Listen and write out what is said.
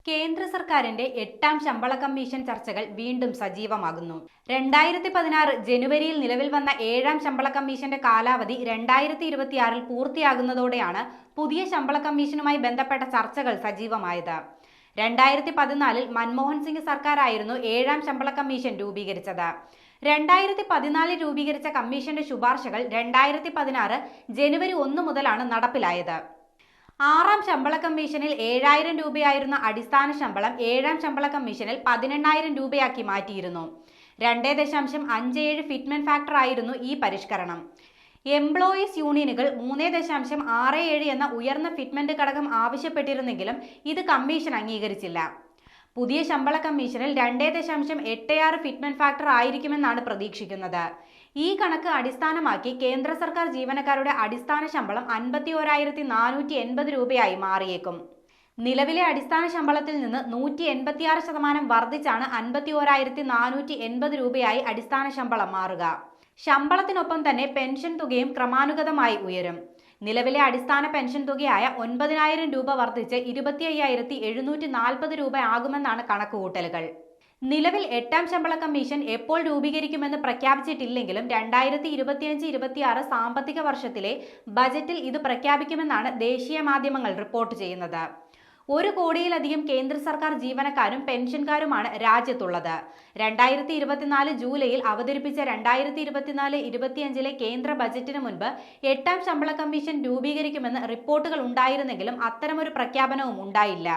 കേന്ദ്ര സർക്കാരിന്റെ 8ാം ശമ്പള കമ്മീഷൻ ചർച്ചകൾ വീണ്ടും സജീവമാകുന്നു. 2016 ജനുവരിയിൽ നിലവിൽ വന്ന 7ാം ശമ്പള കമ്മീഷന്റെ കാലാവധി 2026 പൂർത്തിയാകുന്നതോടെയാണ് പുതിയ ശമ്പള കമ്മീഷനുമായി ബന്ധപ്പെട്ട ചർച്ചകൾ സജീവമായത്. 2014 മൻമോഹൻ സിംഗ് സർക്കാരായിരുന്നു 7ാം ശമ്പള കമ്മീഷൻ രൂപീകരിച്ചത്. 2014 രൂപീകരിച്ച കമ്മീഷന്റെ ശുപാർശകൾ 2016 ജനുവരി 1 മുതലാണ് നടപ്പിലായത്. 6ാം ശമ്പള കമ്മീഷനിൽ 7,000 രൂപയായിരുന്ന അടിസ്ഥാന ശമ്പളം 7ാം ശമ്പള കമ്മീഷനിൽ 18,000 രൂപയാക്കി മാറ്റിയിരുന്നു. 2.57 ഫിറ്റ്മെന്റ് ഫാക്ടർ ആയിരുന്നു ഈ പരിഷ്കരണം. എംപ്ലോയീസ് യൂണിയനുകൾ 3.67 എന്ന ഉയർന്ന ഫിറ്റ്മെന്റ് ഘടകം ആവശ്യപ്പെട്ടിരുന്നെങ്കിലും ഇത് കമ്മീഷൻ അംഗീകരിച്ചില്ല. പുതിയ ശമ്പള കമ്മീഷനിൽ 2.86 ഫിറ്റ്മെന്റ് ഫാക്ടർ ആയിരിക്കുമെന്നാണ് പ്രതീക്ഷിക്കുന്നത്. ഈ കണക്ക് അടിസ്ഥാനമാക്കി കേന്ദ്ര സർക്കാർ ജീവനക്കാരുടെ അടിസ്ഥാന ശമ്പളം 51,480 രൂപയായി മാറിയേക്കും. നിലവിലെ അടിസ്ഥാന ശമ്പളത്തിൽ നിന്ന് 186% വർദ്ധിച്ചാണ് 51,480 രൂപയായി അടിസ്ഥാന ശമ്പളം മാറുക. ശമ്പളത്തിനൊപ്പം തന്നെ പെൻഷൻ തുകയും ക്രമാനുഗതമായി ഉയരും. നിലവിലെ അടിസ്ഥാന പെൻഷൻ തുകയായ 9,000 രൂപ വർദ്ധിച്ച് 25,740 രൂപ ആകുമെന്നാണ് കണക്കുകൂട്ടലുകൾ. നിലവിൽ 8ാം ശമ്പള കമ്മീഷൻ എപ്പോൾ രൂപീകരിക്കുമെന്ന് പ്രഖ്യാപിച്ചിട്ടില്ലെങ്കിലും 2025-26 സാമ്പത്തിക വർഷത്തിലെ ബജറ്റിൽ ഇത് പ്രഖ്യാപിക്കുമെന്നാണ് ദേശീയ മാധ്യമങ്ങൾ റിപ്പോർട്ട് ചെയ്യുന്നത്. 1 കോടിയിലധികം കേന്ദ്ര സർക്കാർ ജീവനക്കാരും പെൻഷൻകാരുമാണ് രാജ്യത്തുള്ളത്. 2024 ജൂലൈയിൽ അവതരിപ്പിച്ച 2024-25 കേന്ദ്ര ബജറ്റിന് മുൻപ് 8ാം ശമ്പള കമ്മീഷൻ രൂപീകരിക്കുമെന്ന് റിപ്പോർട്ടുകൾ ഉണ്ടായിരുന്നെങ്കിലും അത്തരമൊരു പ്രഖ്യാപനവും ഉണ്ടായില്ല.